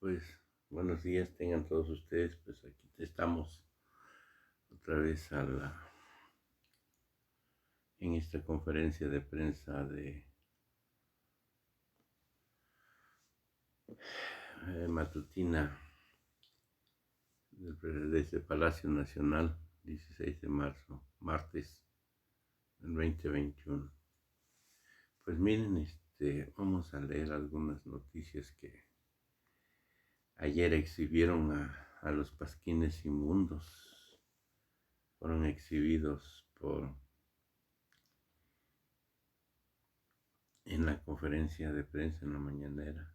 Pues buenos días tengan todos ustedes, pues aquí estamos otra vez en esta conferencia de prensa matutina desde Palacio Nacional, 16 de marzo, martes del 2021. Pues miren, vamos a leer algunas noticias que ayer exhibieron a los pasquines inmundos. Fueron exhibidos en la conferencia de prensa en la mañanera.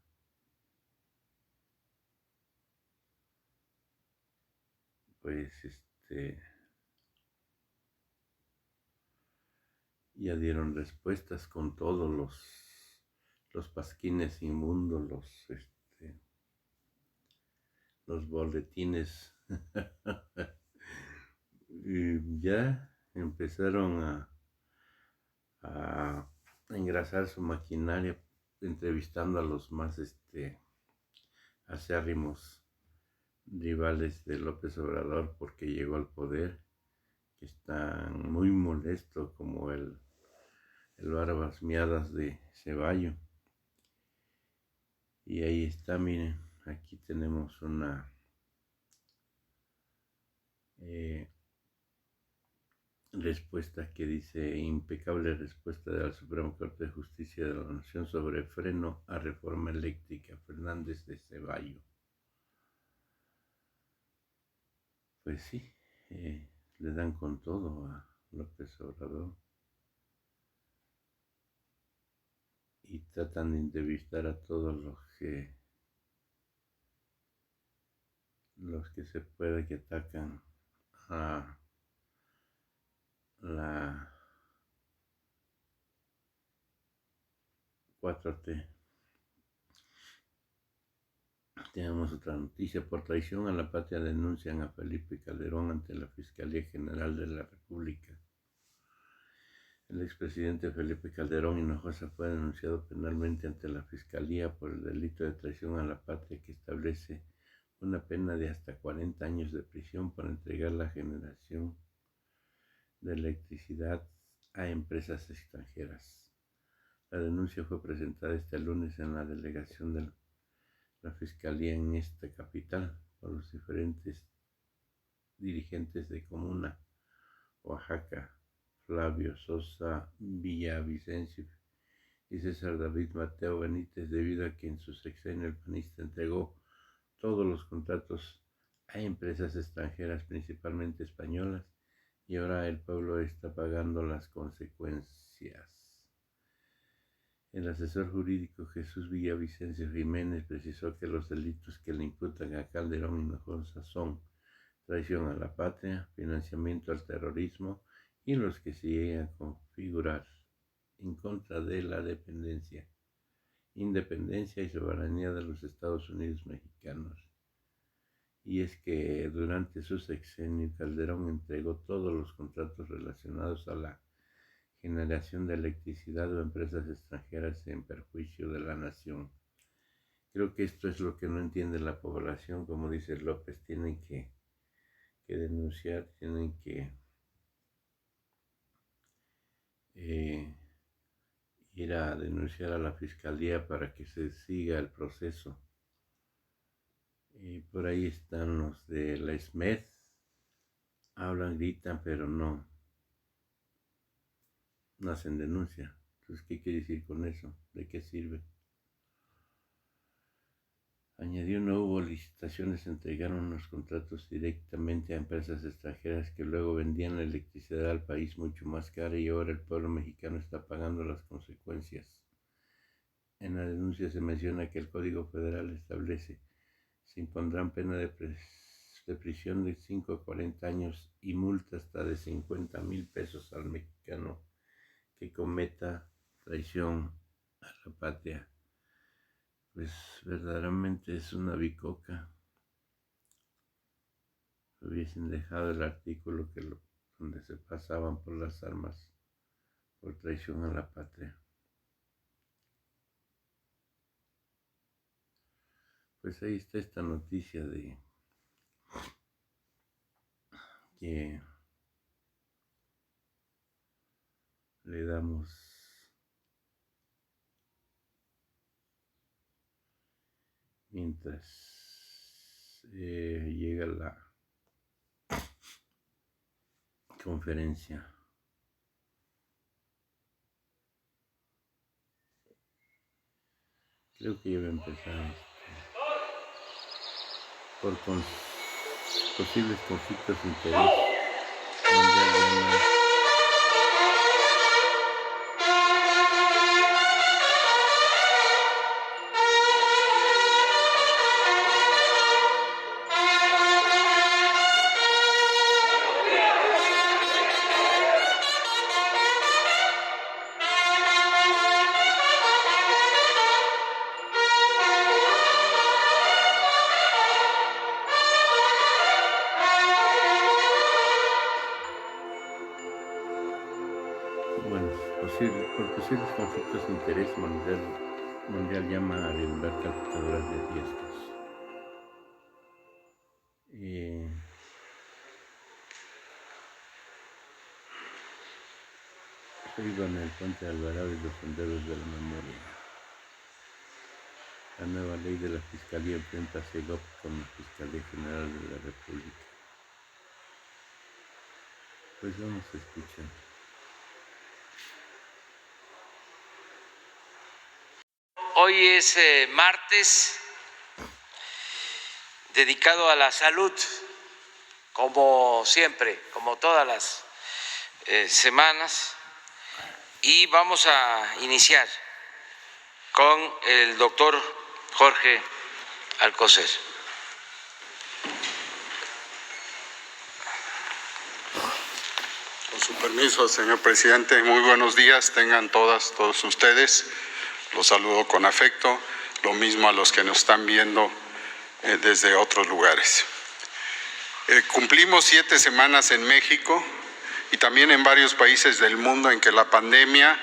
Pues ya dieron respuestas con todos los pasquines inmundos, los boletines. Y ya empezaron a engrasar su maquinaria entrevistando a los más acérrimos rivales de López Obrador porque llegó al poder, que están muy molestos como el Barbas Miadas de Ceballo. Y ahí está, miren, aquí tenemos una respuesta que dice: impecable respuesta de la Suprema Corte de Justicia de la Nación sobre freno a reforma eléctrica, Fernández de Ceballo. Pues sí, le dan con todo a López Obrador y tratan de entrevistar a todos los que se puede, que atacan a la 4T. Tenemos otra noticia: por traición a la patria denuncian a Felipe Calderón ante la Fiscalía General de la República. El expresidente Felipe Calderón Hinojosa fue denunciado penalmente ante la Fiscalía por el delito de traición a la patria, que establece una pena de hasta 40 años de prisión por entregar la generación de electricidad a empresas extranjeras. La denuncia fue presentada este lunes en la delegación de la Fiscalía en esta capital por los diferentes dirigentes de Comuna, Oaxaca, Flavio Sosa Villavicencio y César David Mateo Benítez, debido a que en su sexenio el panista entregó todos los contratos a empresas extranjeras, principalmente españolas, y ahora el pueblo está pagando las consecuencias. El asesor jurídico Jesús Villavicencio Jiménez precisó que los delitos que le imputan a Calderón Hinojosa son traición a la patria, financiamiento al terrorismo y los que se llegan a configurar en contra de la independencia y soberanía de los Estados Unidos mexicanos. Y es que durante su sexenio Calderón entregó todos los contratos relacionados a la generación de electricidad a empresas extranjeras en perjuicio de la nación. Creo que esto es lo que no entiende la población. Como dice López, tienen que denunciar, tienen que ir a denunciar a la fiscalía para que se siga el proceso. Y por ahí están los de la SMED, hablan, gritan, pero no hacen denuncia. Entonces, ¿qué quiere decir con eso? ¿De qué sirve? Añadió: no hubo licitaciones, se entregaron los contratos directamente a empresas extranjeras que luego vendían la electricidad al país mucho más cara, y ahora el pueblo mexicano está pagando las consecuencias. En la denuncia se menciona que el Código Federal establece: se impondrán pena de prisión de 5 a 40 años y multa hasta de 50,000 pesos al mexicano que cometa traición a la patria. Pues verdaderamente es una bicoca. Hubiesen dejado el artículo donde se pasaban por las armas por traición a la patria. Pues ahí está esta noticia de que le damos mientras llega la conferencia. Creo que ya va a empezar por posibles conflictos de interés. Bueno, por posibles conflictos de interés mundial llama a regular calculadoras de riesgos. Vivan el puente de Alvarado y los senderos de la memoria. La nueva ley de la Fiscalía enfrenta a CEGOP con la Fiscalía General de la República. Pues vamos a escuchar. Hoy es martes, dedicado a la salud, como siempre, como todas las semanas, y vamos a iniciar con el doctor Jorge Alcocer. Con su permiso, señor presidente, muy buenos días, tengan todos ustedes. Los saludo con afecto, lo mismo a los que nos están viendo desde otros lugares. Cumplimos 7 semanas en México y también en varios países del mundo en que la pandemia,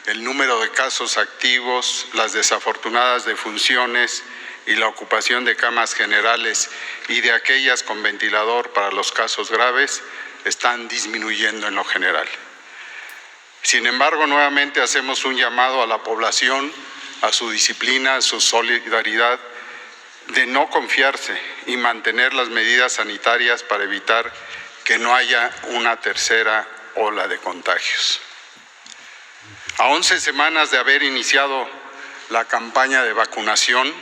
el número de casos activos, las desafortunadas defunciones y la ocupación de camas generales y de aquellas con ventilador para los casos graves están disminuyendo en lo general. Sin embargo, nuevamente hacemos un llamado a la población, a su disciplina, a su solidaridad, de no confiarse y mantener las medidas sanitarias para evitar que no haya una tercera ola de contagios. A 11 semanas de haber iniciado la campaña de vacunación,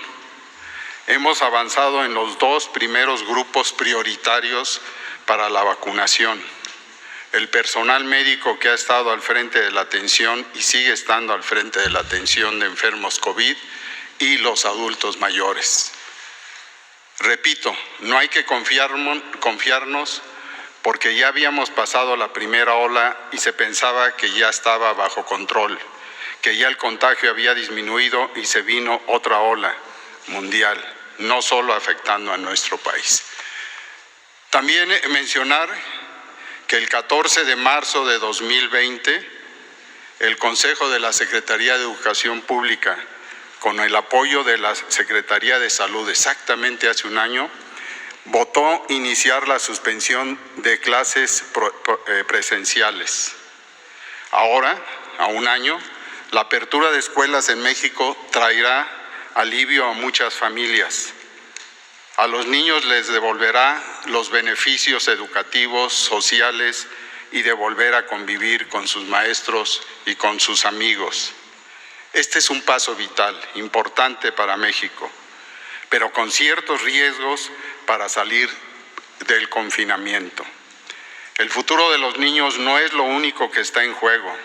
hemos avanzado en los 2 primeros grupos prioritarios para la vacunación. El personal médico que ha estado al frente de la atención y sigue estando al frente de la atención de enfermos COVID y los adultos mayores. Repito, no hay que confiarnos porque ya habíamos pasado la primera ola y se pensaba que ya estaba bajo control, que ya el contagio había disminuido y se vino otra ola mundial, no solo afectando a nuestro país. También mencionar que el 14 de marzo de 2020, el Consejo de la Secretaría de Educación Pública, con el apoyo de la Secretaría de Salud, exactamente hace un año, votó iniciar la suspensión de clases presenciales. Ahora, a un año, la apertura de escuelas en México traerá alivio a muchas familias. A los niños les devolverá los beneficios educativos, sociales y de volver a convivir con sus maestros y con sus amigos. Este es un paso vital, importante para México, pero con ciertos riesgos para salir del confinamiento. El futuro de los niños no es lo único que está en juego.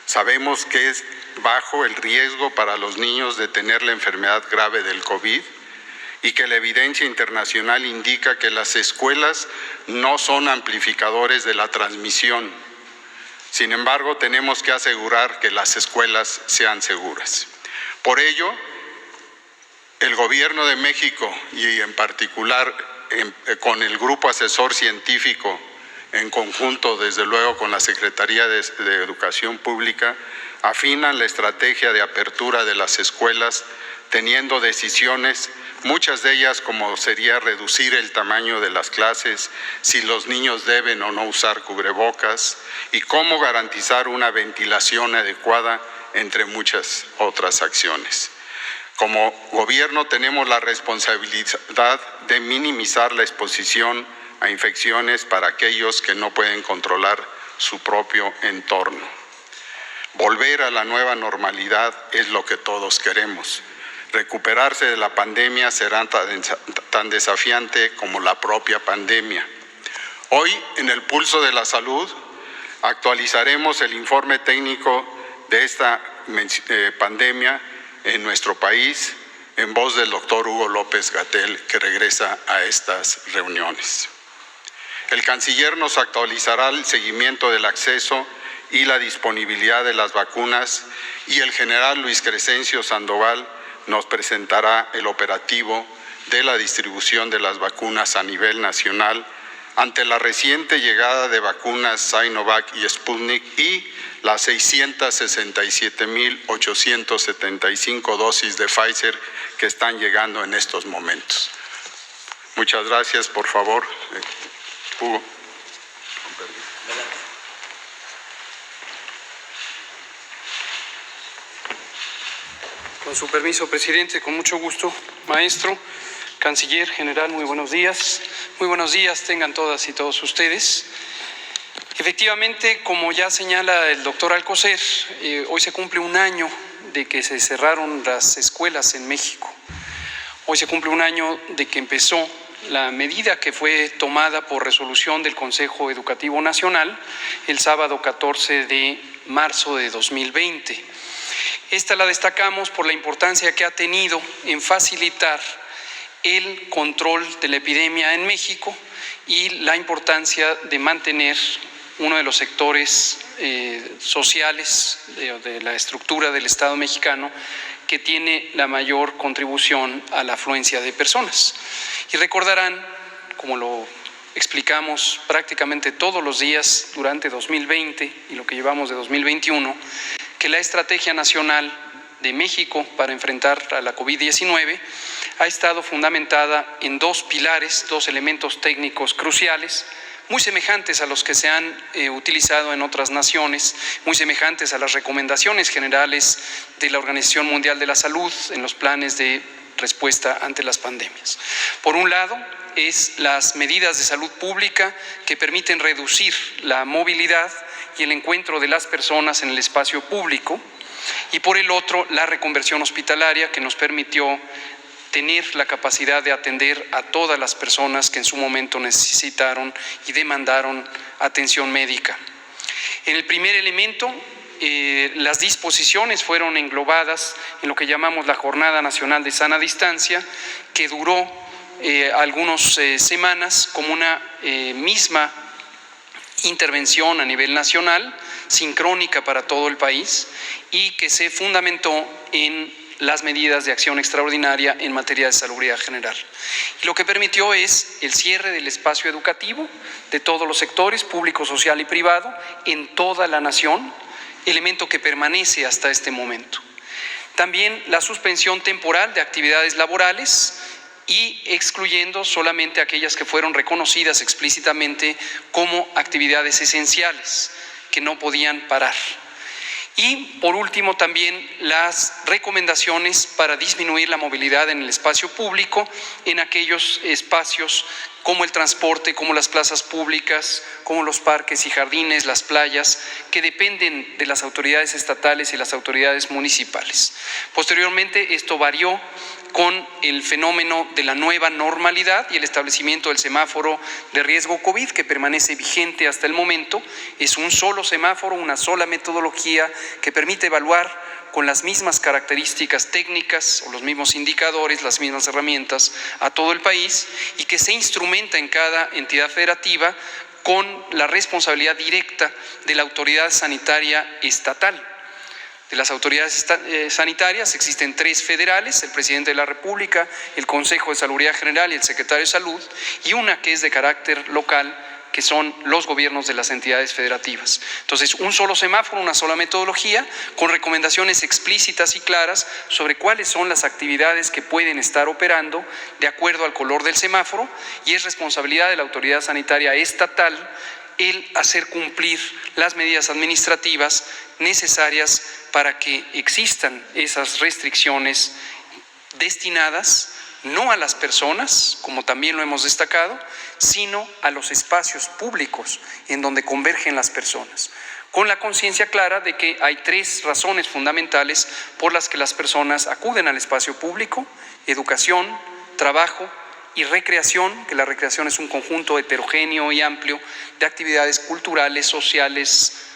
Sabemos que es bajo el riesgo para los niños de tener la enfermedad grave del COVID y que la evidencia internacional indica que las escuelas no son amplificadores de la transmisión. Sin embargo, tenemos que asegurar que las escuelas sean seguras. Por ello, el Gobierno de México y en particular con el Grupo Asesor Científico, en conjunto, desde luego, con la Secretaría de Educación Pública, afinan la estrategia de apertura de las escuelas teniendo decisiones, muchas de ellas como sería reducir el tamaño de las clases, si los niños deben o no usar cubrebocas y cómo garantizar una ventilación adecuada, entre muchas otras acciones. Como gobierno tenemos la responsabilidad de minimizar la exposición a infecciones para aquellos que no pueden controlar su propio entorno. Volver a la nueva normalidad es lo que todos queremos. Recuperarse de la pandemia será tan desafiante como la propia pandemia. Hoy, en el Pulso de la Salud, actualizaremos el informe técnico de esta pandemia en nuestro país, en voz del doctor Hugo López-Gatell, que regresa a estas reuniones. El canciller nos actualizará el seguimiento del acceso y la disponibilidad de las vacunas y el general Luis Crescencio Sandoval nos presentará el operativo de la distribución de las vacunas a nivel nacional ante la reciente llegada de vacunas Sinovac y Sputnik y las 677.875 dosis de Pfizer que están llegando en estos momentos. Muchas gracias, por favor. Hugo. Con su permiso, presidente, con mucho gusto. Maestro, canciller general, muy buenos días. Muy buenos días tengan todas y todos ustedes. Efectivamente, como ya señala el doctor Alcocer, hoy se cumple un año de que se cerraron las escuelas en México. Hoy se cumple un año de que empezó la medida que fue tomada por resolución del Consejo Educativo Nacional el sábado 14 de marzo de 2020. Esta la destacamos por la importancia que ha tenido en facilitar el control de la epidemia en México y la importancia de mantener uno de los sectores sociales de la estructura del Estado mexicano que tiene la mayor contribución a la afluencia de personas. Y recordarán, como lo explicamos prácticamente todos los días durante 2020 y lo que llevamos de 2021, que la Estrategia Nacional de México para enfrentar a la COVID-19 ha estado fundamentada en dos pilares, dos elementos técnicos cruciales, muy semejantes a los que se han utilizado en otras naciones, muy semejantes a las recomendaciones generales de la Organización Mundial de la Salud en los planes de respuesta ante las pandemias. Por un lado, es las medidas de salud pública que permiten reducir la movilidad y el encuentro de las personas en el espacio público, y por el otro, la reconversión hospitalaria que nos permitió tener la capacidad de atender a todas las personas que en su momento necesitaron y demandaron atención médica. En el primer elemento, las disposiciones fueron englobadas en lo que llamamos la Jornada Nacional de Sana Distancia, que duró algunas semanas como una misma intervención a nivel nacional, sincrónica para todo el país, y que se fundamentó en las medidas de acción extraordinaria en materia de salubridad general. Y lo que permitió es el cierre del espacio educativo de todos los sectores, público, social y privado, en toda la nación, elemento que permanece hasta este momento. También la suspensión temporal de actividades laborales y excluyendo solamente aquellas que fueron reconocidas explícitamente como actividades esenciales, que no podían parar. Y por último también las recomendaciones para disminuir la movilidad en el espacio público, en aquellos espacios como el transporte, como las plazas públicas, como los parques y jardines, las playas, que dependen de las autoridades estatales y las autoridades municipales. Posteriormente esto varió con el fenómeno de la nueva normalidad y el establecimiento del semáforo de riesgo COVID, que permanece vigente hasta el momento. Es un solo semáforo, una sola metodología que permite evaluar con las mismas características técnicas o los mismos indicadores, las mismas herramientas a todo el país, y que se instrumenta en cada entidad federativa con la responsabilidad directa de la autoridad sanitaria estatal. De las autoridades sanitarias existen 3 federales, el presidente de la República, el Consejo de Salubridad General y el secretario de Salud, y una que es de carácter local, que son los gobiernos de las entidades federativas. Entonces, un solo semáforo, una sola metodología, con recomendaciones explícitas y claras sobre cuáles son las actividades que pueden estar operando de acuerdo al color del semáforo, y es responsabilidad de la autoridad sanitaria estatal el hacer cumplir las medidas administrativas necesarias para que existan esas restricciones destinadas no a las personas, como también lo hemos destacado, sino a los espacios públicos en donde convergen las personas, con la conciencia clara de que hay 3 razones fundamentales por las que las personas acuden al espacio público: educación, trabajo y recreación, que la recreación es un conjunto heterogéneo y amplio de actividades culturales, sociales,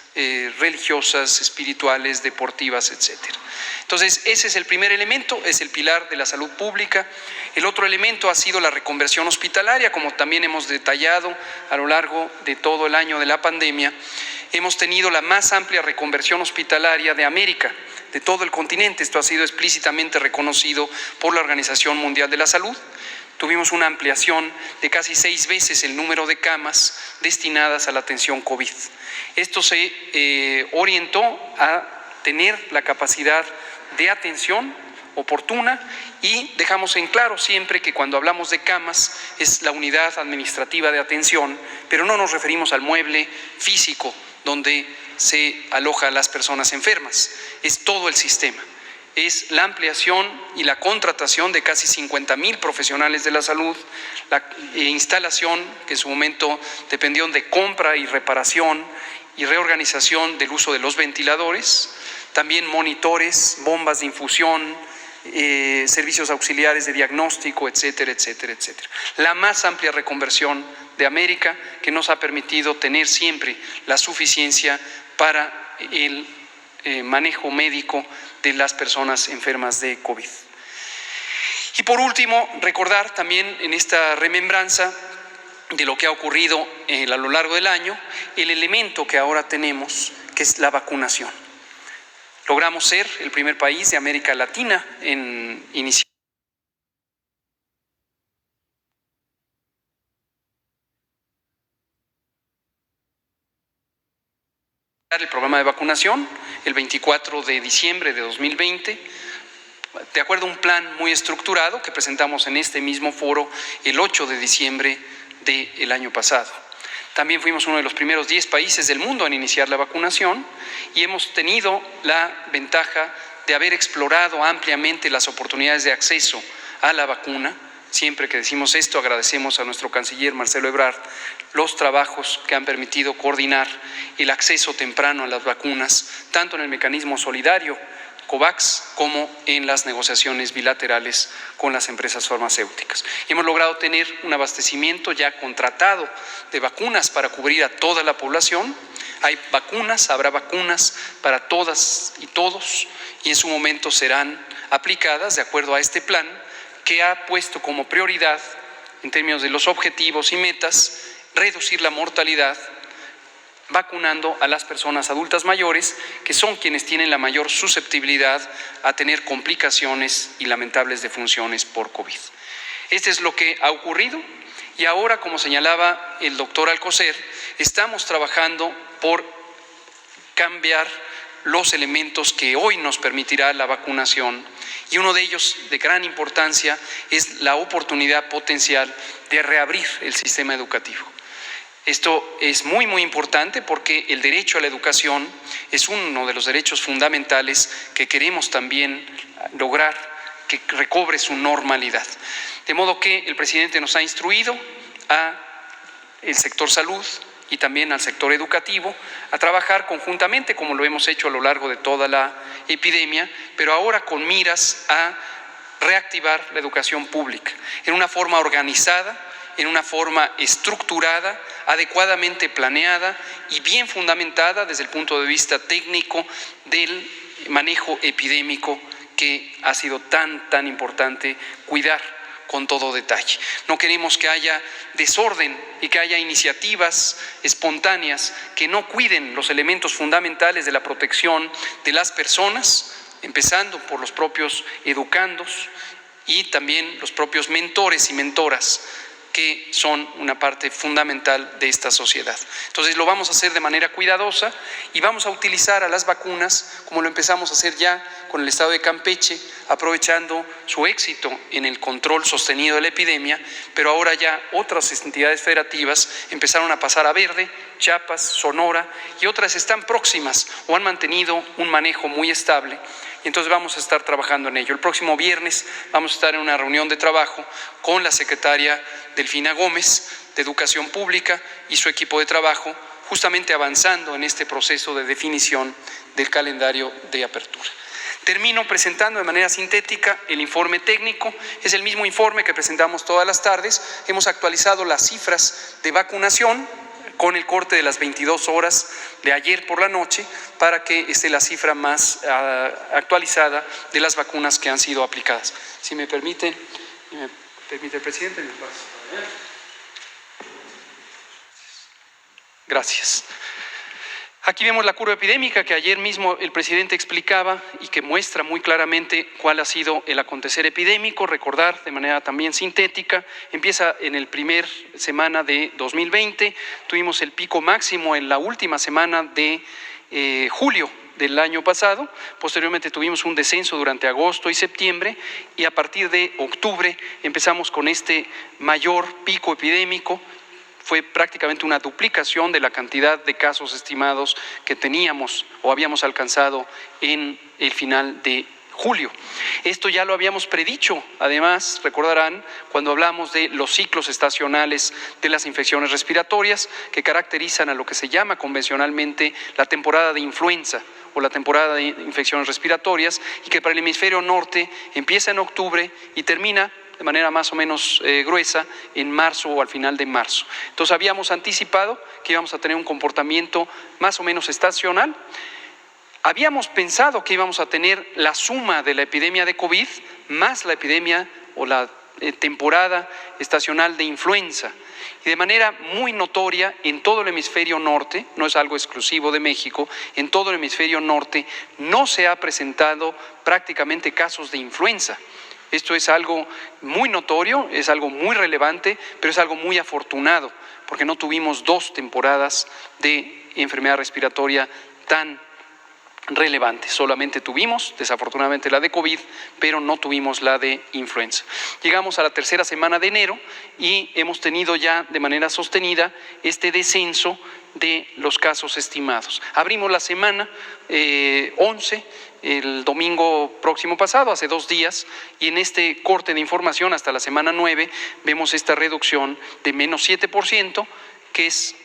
religiosas, espirituales, deportivas, etcétera. Entonces, ese es el primer elemento, es el pilar de la salud pública. El otro elemento ha sido la reconversión hospitalaria, como también hemos detallado a lo largo de todo el año de la pandemia. Hemos tenido la más amplia reconversión hospitalaria de América, de todo el continente. Esto ha sido explícitamente reconocido por la Organización Mundial de la Salud. Tuvimos una ampliación de casi 6 veces el número de camas destinadas a la atención COVID. Esto se orientó a tener la capacidad de atención oportuna, y dejamos en claro siempre que cuando hablamos de camas es la unidad administrativa de atención, pero no nos referimos al mueble físico donde se aloja a las personas enfermas, es todo el sistema. Es la ampliación y la contratación de casi 50,000 profesionales de la salud, la instalación, que en su momento dependió de compra y reparación y reorganización del uso de los ventiladores, también monitores, bombas de infusión, servicios auxiliares de diagnóstico, etcétera, etcétera, etcétera. La más amplia reconversión de América, que nos ha permitido tener siempre la suficiencia para el manejo médico de las personas enfermas de COVID. Y por último, recordar también en esta remembranza de lo que ha ocurrido a lo largo del año, el elemento que ahora tenemos, que es la vacunación. Logramos ser el primer país de América Latina en iniciar el programa de vacunación el 24 de diciembre de 2020, de acuerdo a un plan muy estructurado que presentamos en este mismo foro el 8 de diciembre del año pasado. También fuimos uno de los primeros 10 países del mundo en iniciar la vacunación, y hemos tenido la ventaja de haber explorado ampliamente las oportunidades de acceso a la vacuna. Siempre que decimos esto, agradecemos a nuestro canciller Marcelo Ebrard los trabajos que han permitido coordinar el acceso temprano a las vacunas, tanto en el mecanismo solidario COVAX como en las negociaciones bilaterales con las empresas farmacéuticas. Hemos logrado tener un abastecimiento ya contratado de vacunas para cubrir a toda la población. Hay vacunas, habrá vacunas para todas y todos, y en su momento serán aplicadas de acuerdo a este plan, que ha puesto como prioridad, en términos de los objetivos y metas, reducir la mortalidad, vacunando a las personas adultas mayores, que son quienes tienen la mayor susceptibilidad a tener complicaciones y lamentables defunciones por COVID. Este es lo que ha ocurrido, y ahora, como señalaba el doctor Alcocer, estamos trabajando por cambiar los elementos que hoy nos permitirá la vacunación, y uno de ellos de gran importancia es la oportunidad potencial de reabrir el sistema educativo. Esto es muy, muy importante porque el derecho a la educación es uno de los derechos fundamentales que queremos también lograr que recobre su normalidad. De modo que el presidente nos ha instruido al sector salud y también al sector educativo a trabajar conjuntamente, como lo hemos hecho a lo largo de toda la epidemia, pero ahora con miras a reactivar la educación pública en una forma organizada, en una forma estructurada, adecuadamente planeada y bien fundamentada desde el punto de vista técnico del manejo epidémico, que ha sido tan importante cuidar con todo detalle. No queremos que haya desorden y que haya iniciativas espontáneas que no cuiden los elementos fundamentales de la protección de las personas, empezando por los propios educandos y también los propios mentores y mentoras que son una parte fundamental de esta sociedad. Entonces lo vamos a hacer de manera cuidadosa y vamos a utilizar a las vacunas como lo empezamos a hacer ya con el estado de Campeche, aprovechando su éxito en el control sostenido de la epidemia, pero ahora ya otras entidades federativas empezaron a pasar a verde, Chiapas, Sonora, y otras están próximas o han mantenido un manejo muy estable. Y entonces vamos a estar trabajando en ello. El próximo viernes vamos a estar en una reunión de trabajo con la secretaria Delfina Gómez de Educación Pública y su equipo de trabajo, justamente avanzando en este proceso de definición del calendario de apertura. Termino presentando de manera sintética el informe técnico. Es el mismo informe que presentamos todas las tardes. Hemos actualizado las cifras de vacunación con el corte de las 22 horas de ayer por la noche para que esté la cifra más actualizada de las vacunas que han sido aplicadas. Si me permite el presidente, me paso. Gracias. Aquí vemos la curva epidémica que ayer mismo el presidente explicaba y que muestra muy claramente cuál ha sido el acontecer epidémico. Recordar de manera también sintética, empieza en el primer semana de 2020, tuvimos el pico máximo en la última semana de julio del año pasado, posteriormente tuvimos un descenso durante agosto y septiembre y a partir de octubre empezamos con este mayor pico epidémico. Fue prácticamente una duplicación de la cantidad de casos estimados que teníamos o habíamos alcanzado en el final de julio. Esto ya lo habíamos predicho, además, recordarán, cuando hablamos de los ciclos estacionales de las infecciones respiratorias que caracterizan a lo que se llama convencionalmente la temporada de influenza o la temporada de infecciones respiratorias y que para el hemisferio norte empieza en octubre y termina de manera más o menos gruesa en marzo o al final de marzo. Entonces habíamos anticipado que íbamos a tener un comportamiento más o menos estacional. Habíamos pensado que íbamos a tener la suma de la epidemia de COVID más la epidemia o la temporada estacional de influenza. Y de manera muy notoria en todo el hemisferio norte, no es algo exclusivo de México, en todo el hemisferio norte no se ha presentado prácticamente casos de influenza. Esto es algo muy notorio, es algo muy relevante, pero es algo muy afortunado, porque no tuvimos dos temporadas de enfermedad respiratoria tan relevantes. Solamente tuvimos, desafortunadamente, la de COVID, pero no tuvimos la de influenza. Llegamos a la tercera semana de enero y hemos tenido ya de manera sostenida este descenso de los casos estimados. Abrimos la semana 11, el domingo próximo pasado, hace 2 días, y en este corte de información hasta la semana 9 vemos esta reducción de menos 7%, que es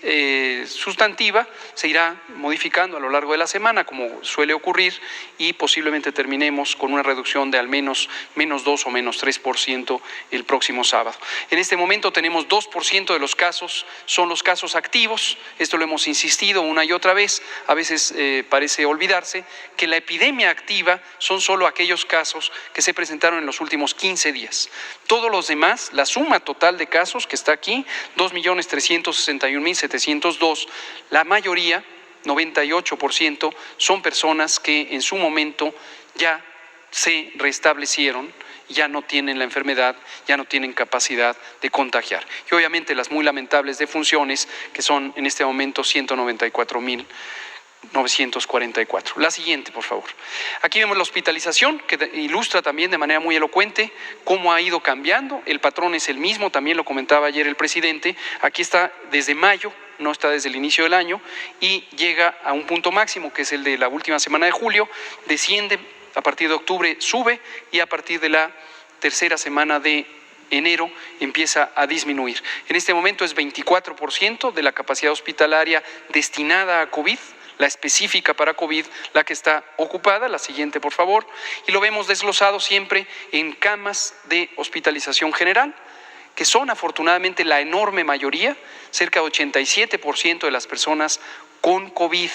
sustantiva, se irá modificando a lo largo de la semana, como suele ocurrir, y posiblemente terminemos con una reducción de al menos menos 2 o menos 3% el próximo sábado. En este momento tenemos 2% de los casos, son los casos activos, esto lo hemos insistido una y otra vez, a veces parece olvidarse, que la epidemia activa son solo aquellos casos que se presentaron en los últimos 15 días. Todos los demás, la suma total de casos que está aquí, 2.361.702, la mayoría, 98%, son personas que en su momento ya se restablecieron, ya no tienen la enfermedad, ya no tienen capacidad de contagiar. Y obviamente las muy lamentables defunciones, que son en este momento 194.944. La siguiente, por favor. Aquí vemos la hospitalización, que ilustra también de manera muy elocuente cómo ha ido cambiando. El patrón es el mismo, también lo comentaba ayer el presidente. Aquí está desde mayo, no está desde el inicio del año, y llega a un punto máximo, que es el de la última semana de julio, desciende a partir de octubre, sube, y a partir de la tercera semana de enero empieza a disminuir. En este momento es 24% de la capacidad hospitalaria destinada a COVID, la específica para COVID, la que está ocupada. La siguiente, por favor. Y lo vemos desglosado siempre en camas de hospitalización general, que son afortunadamente la enorme mayoría, cerca de 87% de las personas con COVID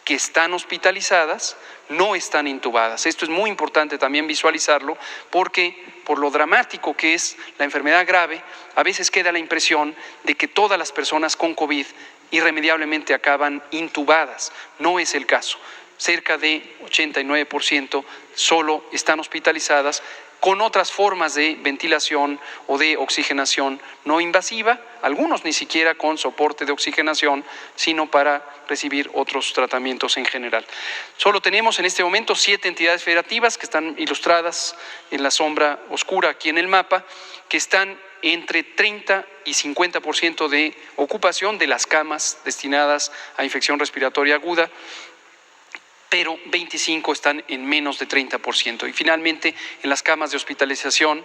que están hospitalizadas no están intubadas. Esto es muy importante también visualizarlo, porque por lo dramático que es la enfermedad grave, a veces queda la impresión de que todas las personas con COVID irremediablemente acaban intubadas. No es el caso. Cerca de 89% solo están hospitalizadas con otras formas de ventilación o de oxigenación no invasiva, algunos ni siquiera con soporte de oxigenación, sino para recibir otros tratamientos en general. Solo tenemos en este momento 7 entidades federativas que están ilustradas en la sombra oscura aquí en el mapa, que están entre 30 y 50% de ocupación de las camas destinadas a infección respiratoria aguda, pero 25 están en menos de 30%. Y finalmente, en las camas de hospitalización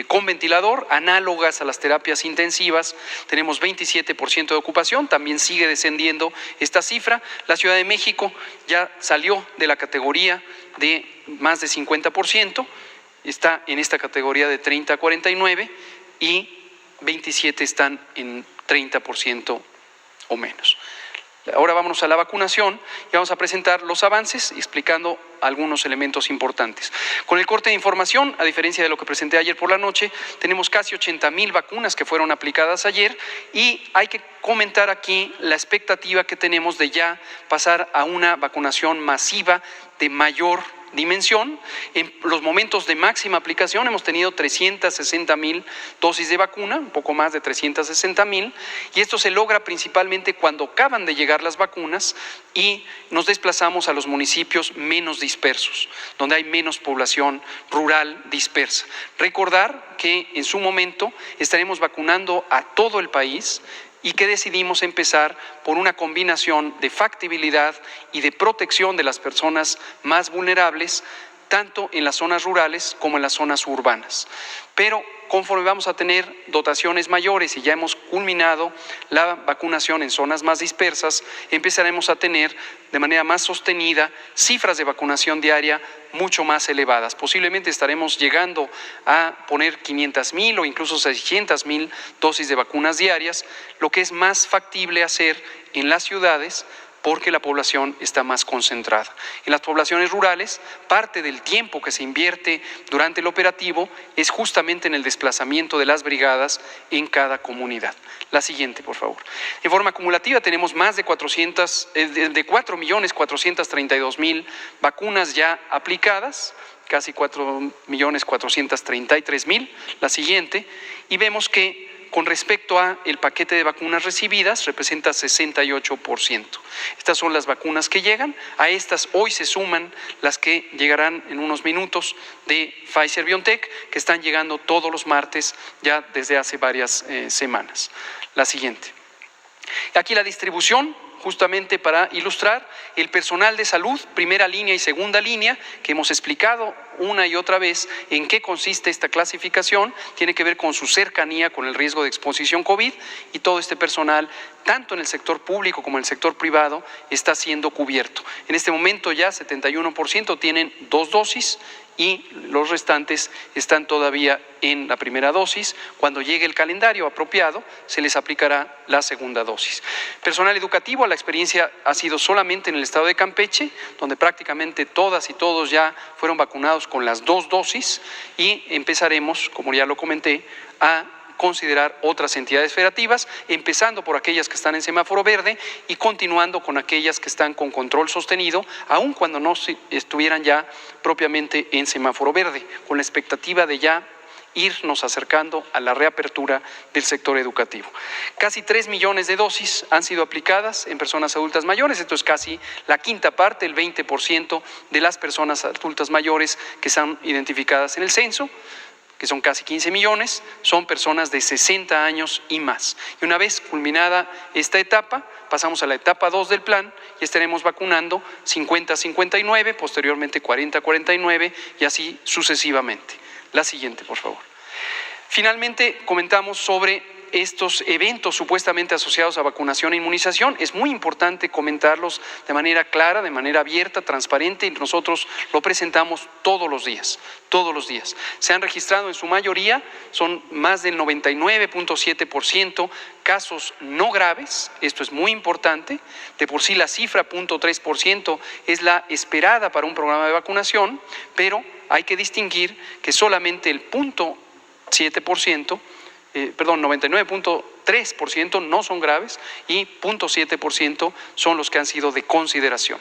con ventilador, análogas a las terapias intensivas, tenemos 27% de ocupación, también sigue descendiendo esta cifra. La Ciudad de México ya salió de la categoría de más de 50%, está en esta categoría de 30 a 49 y 27 están en 30% o menos. Ahora vámonos a la vacunación y vamos a presentar los avances explicando algunos elementos importantes. Con el corte de información, a diferencia de lo que presenté ayer por la noche, tenemos casi 80,000 vacunas que fueron aplicadas ayer y hay que comentar aquí la expectativa que tenemos de ya pasar a una vacunación masiva de mayor dimensión. En los momentos de máxima aplicación hemos tenido 360,000 dosis de vacuna, un poco más de 360,000, y esto se logra principalmente cuando acaban de llegar las vacunas y nos desplazamos a los municipios menos dispersos, donde hay menos población rural dispersa. Recordar que en su momento estaremos vacunando a todo el país y que decidimos empezar por una combinación de factibilidad y de protección de las personas más vulnerables, tanto en las zonas rurales como en las zonas urbanas. Pero conforme vamos a tener dotaciones mayores y ya hemos culminado la vacunación en zonas más dispersas, empezaremos a tener de manera más sostenida cifras de vacunación diaria mucho más elevadas. Posiblemente estaremos llegando a poner 500,000 o incluso 600,000 dosis de vacunas diarias, lo que es más factible hacer en las ciudades porque la población está más concentrada. En las poblaciones rurales, parte del tiempo que se invierte durante el operativo es justamente en el desplazamiento de las brigadas en cada comunidad. La siguiente, por favor. En forma acumulativa tenemos más de 4.432.000 vacunas ya aplicadas, casi 4.433.000. La siguiente, y vemos que con respecto a el paquete de vacunas recibidas, representa 68%. Estas son las vacunas que llegan. A estas hoy se suman las que llegarán en unos minutos de Pfizer-BioNTech, que están llegando todos los martes ya desde hace varias semanas. La siguiente. Aquí la distribución, justamente para ilustrar, el personal de salud, primera línea y segunda línea, que hemos explicado una y otra vez en qué consiste esta clasificación, tiene que ver con su cercanía con el riesgo de exposición COVID, y todo este personal, tanto en el sector público como en el sector privado, está siendo cubierto. En este momento ya 71% tienen 2 dosis y los restantes están todavía en la primera dosis. Cuando llegue el calendario apropiado, se les aplicará la segunda dosis. Personal educativo, la experiencia ha sido solamente en el estado de Campeche, donde prácticamente todas y todos ya fueron vacunados con las 2 dosis, y empezaremos, como ya lo comenté, a considerar otras entidades federativas, empezando por aquellas que están en semáforo verde y continuando con aquellas que están con control sostenido, aun cuando no estuvieran ya propiamente en semáforo verde, con la expectativa de ya irnos acercando a la reapertura del sector educativo. Casi 3 millones de dosis han sido aplicadas en personas adultas mayores, esto es casi la quinta parte, el 20% de las personas adultas mayores que están identificadas en el censo, que son casi 15 millones, son personas de 60 años y más. Y una vez culminada esta etapa, pasamos a la etapa 2 del plan y estaremos vacunando 50-59, posteriormente 40-49 y así sucesivamente. La siguiente, por favor. Finalmente, comentamos sobre estos eventos supuestamente asociados a vacunación e inmunización. Es muy importante comentarlos de manera clara, de manera abierta, transparente, y nosotros lo presentamos todos los días, todos los días. Se han registrado en su mayoría, son más del 99.7% casos no graves, esto es muy importante. De por sí la cifra 0.3% es la esperada para un programa de vacunación, pero hay que distinguir que solamente el 0.7% 99.3% no son graves y 0.7% son los que han sido de consideración.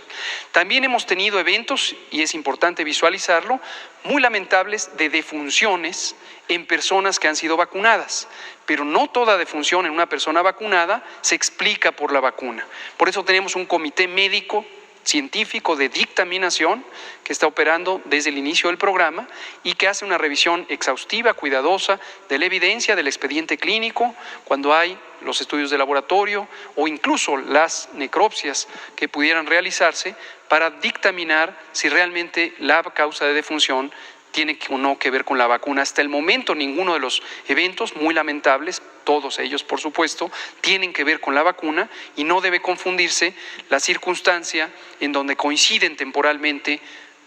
También hemos tenido eventos, y es importante visualizarlo, muy lamentables de defunciones en personas que han sido vacunadas, pero no toda defunción en una persona vacunada se explica por la vacuna. Por eso tenemos un comité médico científico de dictaminación que está operando desde el inicio del programa y que hace una revisión exhaustiva, cuidadosa de la evidencia del expediente clínico, cuando hay los estudios de laboratorio o incluso las necropsias que pudieran realizarse para dictaminar si realmente la causa de defunción tiene o no que ver con la vacuna. Hasta el momento ninguno de los eventos, muy lamentables, todos ellos por supuesto, tienen que ver con la vacuna y no debe confundirse la circunstancia en donde coinciden temporalmente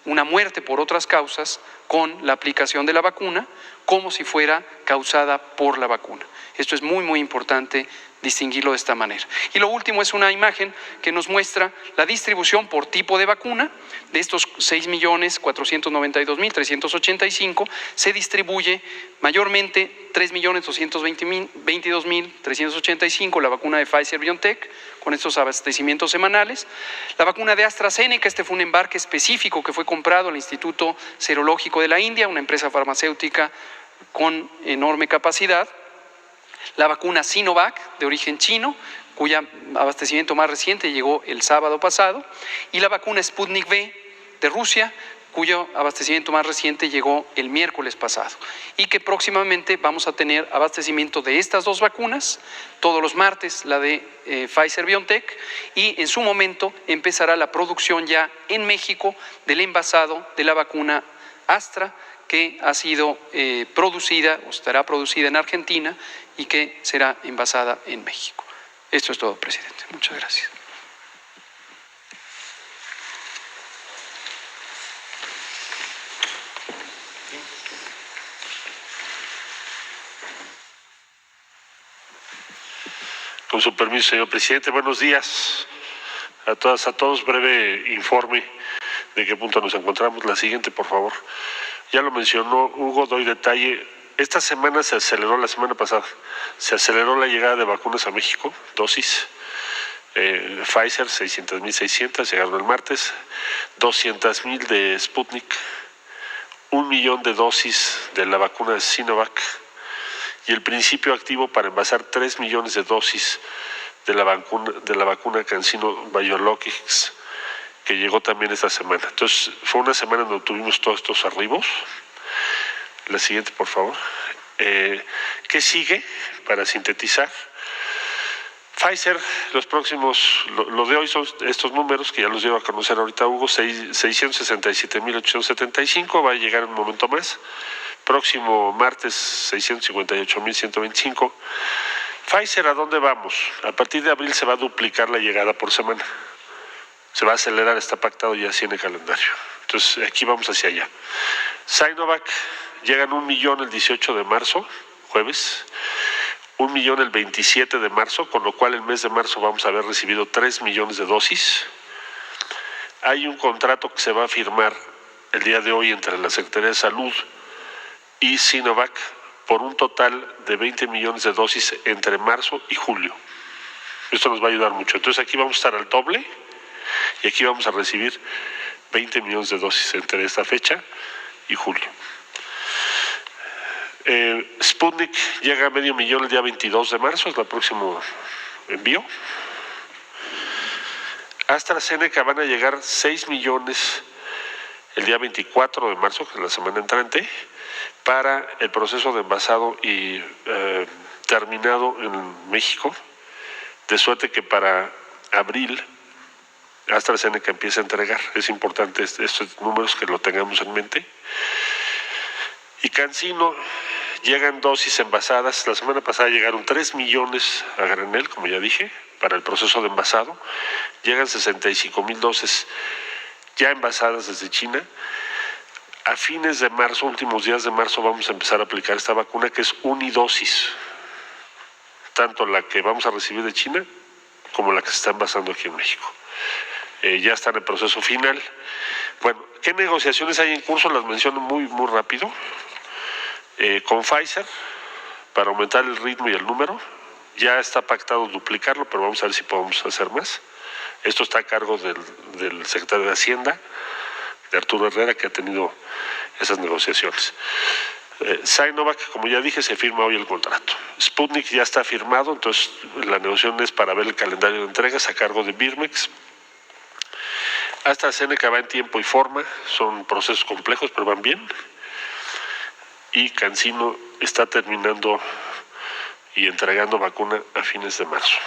una muerte por otras causas con la aplicación de la vacuna como si fuera causada por la vacuna. Esto es muy, muy importante distinguirlo de esta manera. Y lo último es una imagen que nos muestra la distribución por tipo de vacuna. De estos 6.492.385 se distribuye mayormente 3.222.385 la vacuna de Pfizer-BioNTech con estos abastecimientos semanales. La vacuna de AstraZeneca, este fue un embarque específico que fue comprado al Instituto Serológico de la India, una empresa farmacéutica con enorme capacidad. La vacuna Sinovac, de origen chino, cuyo abastecimiento más reciente llegó el sábado pasado, y la vacuna Sputnik V, de Rusia, cuyo abastecimiento más reciente llegó el miércoles pasado, y que próximamente vamos a tener abastecimiento de estas dos vacunas, todos los martes la de Pfizer-BioNTech, y en su momento empezará la producción ya en México del envasado de la vacuna Astra, que ha sido producida o estará producida en Argentina y que será envasada en México. Esto es todo, presidente. Muchas gracias. Con su permiso, señor presidente, buenos días a todas, a todos. Breve informe de qué punto nos encontramos. La siguiente, por favor. Ya lo mencionó Hugo, doy detalle. Esta semana se aceleró, la semana pasada, se aceleró la llegada de vacunas a México, dosis. Pfizer, 600.600, llegaron el martes. 200.000 de Sputnik. 1 millón de dosis de la vacuna de Sinovac. Y el principio activo para envasar 3 millones de dosis de la vacuna CanSino Biologics, que llegó también esta semana. Entonces, fue una semana donde tuvimos todos estos arribos. La siguiente, por favor. ¿Qué sigue? Para sintetizar. Pfizer, los próximos, lo de hoy son estos números que ya los llevo a conocer ahorita Hugo, 667.875, va a llegar en un momento más. Próximo martes, 658.125. Pfizer, ¿a dónde vamos? A partir de abril se va a duplicar la llegada por semana. Se va a acelerar, está pactado ya así en el calendario. Entonces, aquí vamos hacia allá. Sinovac, llegan 1 millón el 18 de marzo, jueves. 1 millón el 27 de marzo, con lo cual el mes de marzo vamos a haber recibido 3 millones de dosis. Hay un contrato que se va a firmar el día de hoy entre la Secretaría de Salud y Sinovac por un total de 20 millones de dosis entre marzo y julio. Esto nos va a ayudar mucho. Entonces aquí vamos a estar al doble y aquí vamos a recibir 20 millones de dosis entre esta fecha y julio. Sputnik llega a 500.000 el día 22 de marzo, es el próximo envío. AstraZeneca van a llegar 6 millones el día 24 de marzo, que es la semana entrante, para el proceso de envasado y terminado en México, de suerte que para abril AstraZeneca empieza a entregar. Es importante estos números que lo tengamos en mente. Y CanSino, llegan dosis envasadas. La semana pasada llegaron 3 millones a granel, como ya dije, para el proceso de envasado. Llegan 65.000 dosis ya envasadas desde China. A fines de marzo, últimos días de marzo, vamos a empezar a aplicar esta vacuna que es unidosis. Tanto la que vamos a recibir de China como la que se está envasando aquí en México. Ya está en el proceso final. Bueno, ¿qué negociaciones hay en curso? Las menciono muy rápido. Con Pfizer, para aumentar el ritmo y el número. Ya está pactado duplicarlo, pero vamos a ver si podemos hacer más. Esto está a cargo del secretario de Hacienda, de Arturo Herrera, que ha tenido esas negociaciones. Sinovac, como ya dije, se firma hoy el contrato. Sputnik ya está firmado, entonces la negociación es para ver el calendario de entregas a cargo de Birmex. AstraZeneca va en tiempo y forma, son procesos complejos, pero van bien. Y CanSino está terminando y entregando vacuna a fines de marzo.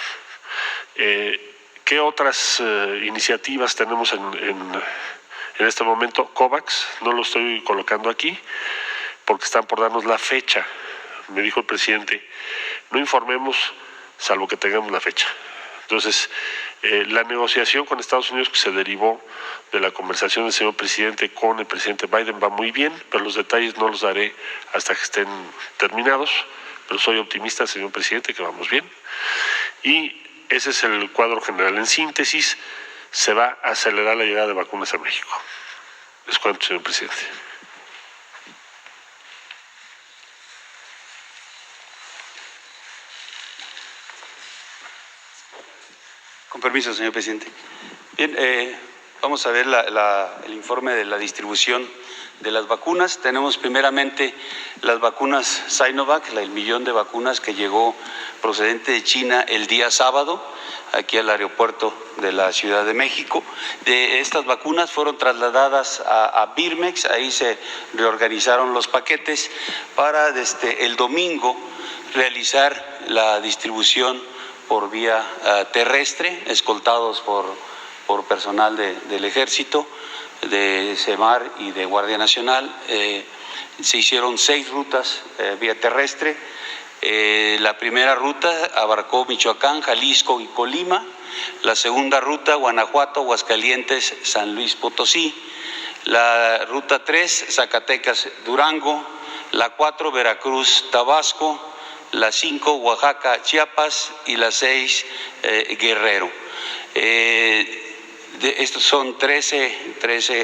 ¿Qué otras iniciativas tenemos en este momento? COVAX, no lo estoy colocando aquí, porque están por darnos la fecha. Me dijo el presidente, no informemos salvo que tengamos la fecha. Entonces, la negociación con Estados Unidos que se derivó de la conversación del señor presidente con el presidente Biden va muy bien, pero los detalles no los daré hasta que estén terminados, pero soy optimista, señor presidente, que vamos bien. Y ese es el cuadro general. En síntesis, se va a acelerar la llegada de vacunas a México. Les cuento, señor presidente. Con permiso, señor presidente. Bien, vamos a ver el informe de la distribución de las vacunas. Tenemos primeramente las vacunas Sinovac, el 1.000.000 de vacunas que llegó procedente de China el día sábado, aquí al aeropuerto de la Ciudad de México. Estas vacunas fueron trasladadas a Birmex, ahí se reorganizaron los paquetes para desde el domingo realizar la distribución por vía terrestre, escoltados por personal del Ejército, de SEMAR y de Guardia Nacional. Se hicieron 6 rutas vía terrestre. La primera ruta abarcó Michoacán, Jalisco y Colima. La segunda ruta, Guanajuato, Aguascalientes, San Luis Potosí. La ruta 3, Zacatecas, Durango. La 4, Veracruz, Tabasco. La 5, Oaxaca, Chiapas, y la 6, Guerrero. Estos son 13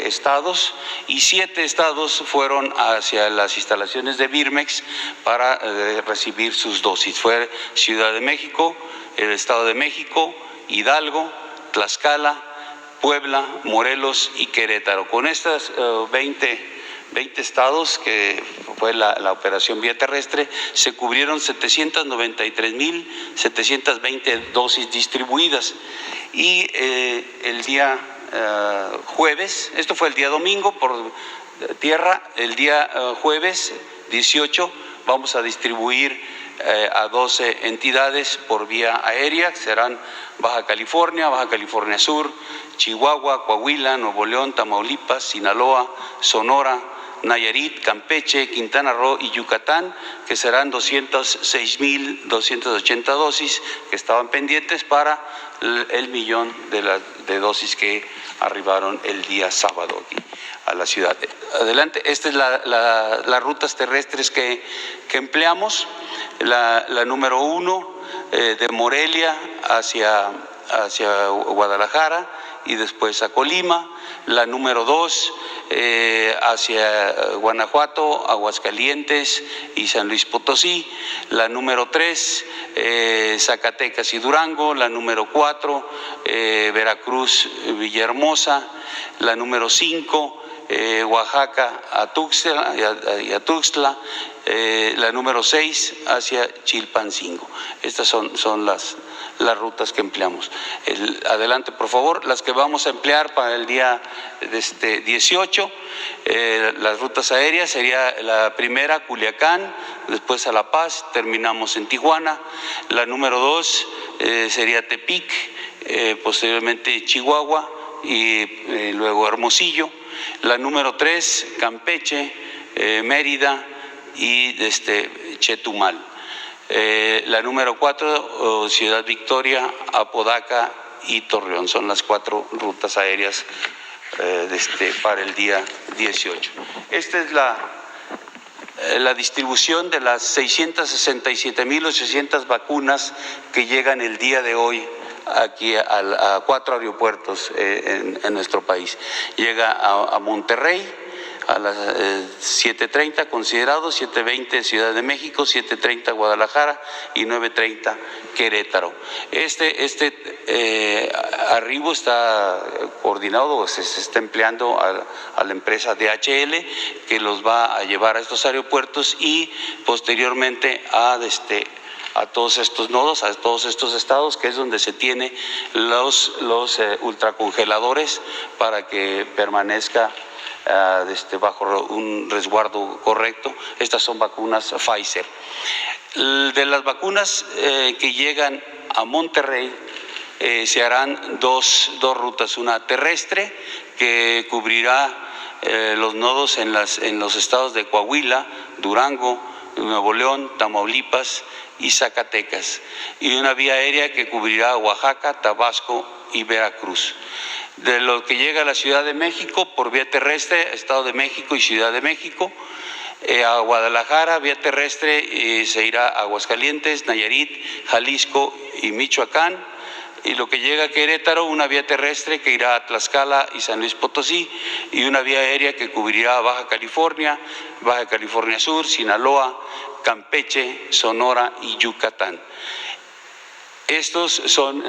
estados, y 7 estados fueron hacia las instalaciones de Birmex para recibir sus dosis. Fue Ciudad de México, el Estado de México, Hidalgo, Tlaxcala, Puebla, Morelos y Querétaro. Con estas 20 estados, que fue la operación vía terrestre, se cubrieron 793.720 dosis distribuidas. Y el día jueves, esto fue el día domingo por tierra, el día jueves 18 vamos a distribuir a 12 entidades por vía aérea, que serán Baja California Sur, Chihuahua, Coahuila, Nuevo León, Tamaulipas, Sinaloa, Sonora, Nayarit, Campeche, Quintana Roo y Yucatán, que serán 206.280 dosis que estaban pendientes para el 1.000.000 de dosis que arribaron el día sábado aquí a la ciudad. Adelante, estas es las rutas terrestres que empleamos. La número 1 de Morelia hacia Guadalajara y después a Colima. La número 2 hacia Guanajuato, Aguascalientes y San Luis Potosí. La número 3, Zacatecas y Durango. La número 4, Veracruz, Villahermosa. La número 5, Oaxaca a Tuxtla. La número 6 hacia Chilpancingo. Estas son las rutas que empleamos. Adelante, por favor. Las que vamos a emplear para el día 18, las rutas aéreas, sería la primera, Culiacán, después a La Paz, terminamos en Tijuana. La número 2 sería Tepic, posteriormente Chihuahua y luego Hermosillo. La número 3, Campeche, Mérida y Chetumal. La número 4, Ciudad Victoria, Apodaca y Torreón. Son las 4 rutas aéreas para el día 18. Esta es la distribución de las 667.800 vacunas que llegan el día de hoy aquí a 4 aeropuertos en nuestro país. Llega a Monterrey, a las 7:30 considerados, 7:20 Ciudad de México, 7:30 Guadalajara y 9:30 Querétaro. Este arribo está coordinado, se está empleando a la empresa DHL, que los va a llevar a estos aeropuertos y posteriormente a todos estos nodos, a todos estos estados, que es donde se tiene los ultracongeladores para que permanezca bajo un resguardo correcto. Estas son vacunas Pfizer. De las vacunas que llegan a Monterrey, se harán dos rutas, una terrestre que cubrirá los nodos en los estados de Coahuila, Durango, Nuevo León, Tamaulipas y Zacatecas, y una vía aérea que cubrirá Oaxaca, Tabasco y Veracruz. De lo que llega a la Ciudad de México por vía terrestre, Estado de México y Ciudad de México, a Guadalajara, vía terrestre, se irá a Aguascalientes, Nayarit, Jalisco y Michoacán. Y lo que llega a Querétaro, una vía terrestre que irá a Tlaxcala y San Luis Potosí, y una vía aérea que cubrirá Baja California Sur, Sinaloa, Campeche, Sonora y Yucatán. Estos son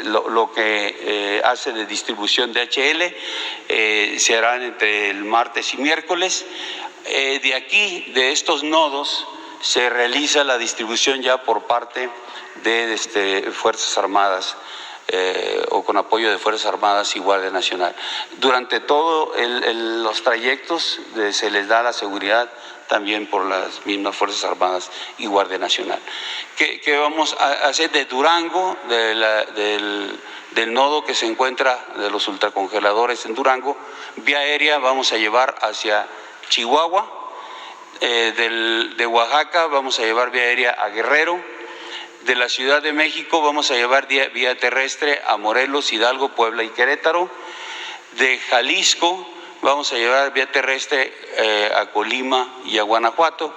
lo que hace de distribución DHL, se harán entre el martes y miércoles. De aquí, de estos nodos, se realiza la distribución ya por parte de Fuerzas Armadas o con apoyo de Fuerzas Armadas y Guardia Nacional. Durante todos los trayectos se les da la seguridad también por las mismas Fuerzas Armadas y Guardia Nacional. ¿Qué vamos a hacer de Durango, del nodo que se encuentra de los ultracongeladores en Durango? Vía aérea vamos a llevar hacia Chihuahua, de Oaxaca vamos a llevar vía aérea a Guerrero, de la Ciudad de México vamos a llevar vía terrestre a Morelos, Hidalgo, Puebla y Querétaro, de Jalisco vamos a llevar vía terrestre a Colima y a Guanajuato,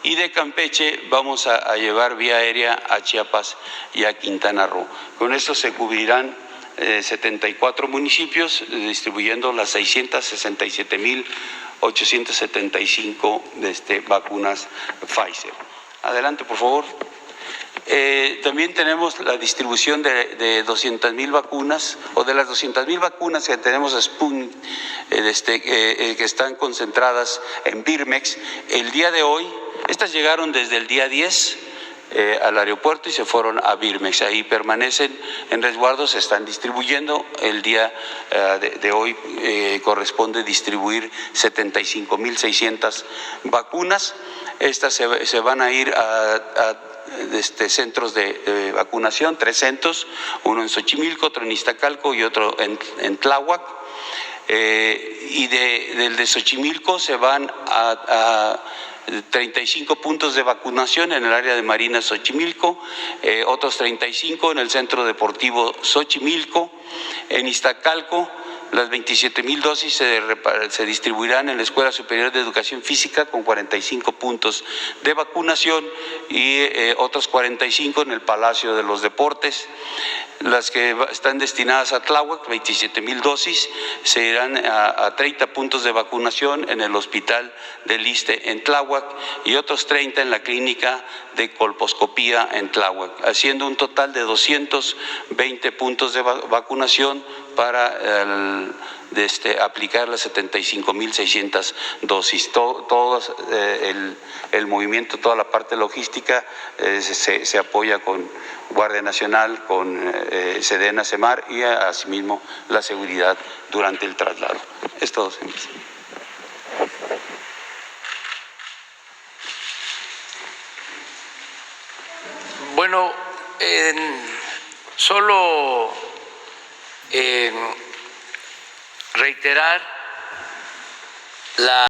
y de Campeche vamos a llevar vía aérea a Chiapas y a Quintana Roo. Con esto se cubrirán 74 municipios, distribuyendo las 667.875 vacunas Pfizer. Adelante, por favor. También tenemos la distribución de 200.000 vacunas, o de las 200.000 vacunas que tenemos Sputnik, que están concentradas en Birmex. El día de hoy, estas llegaron desde el día 10 al aeropuerto y se fueron a Birmex. Ahí permanecen en resguardo, se están distribuyendo. El día de hoy corresponde distribuir 75.600 vacunas. Estas se van a ir a centros de vacunación, 3 centros, uno en Xochimilco, otro en Iztacalco y otro en Tláhuac. Y del de Xochimilco se van a 35 puntos de vacunación en el área de Marina Xochimilco, otros 35 en el Centro Deportivo Xochimilco. En Iztacalco, las 27.000 dosis se distribuirán en la Escuela Superior de Educación Física con 45 puntos de vacunación y otros 45 en el Palacio de los Deportes. Las que están destinadas a Tláhuac, 27.000 dosis, se irán a 30 puntos de vacunación en el Hospital del Iste en Tláhuac y otros 30 en la Clínica de Colposcopía en Tláhuac, haciendo un total de 220 puntos de vacunación para aplicar las 75.600 dosis. Todo el movimiento, toda la parte logística se apoya con Guardia Nacional, con Sedena, Semar y asimismo la seguridad durante el traslado. Es todo, señor. Bueno, solo reiterar la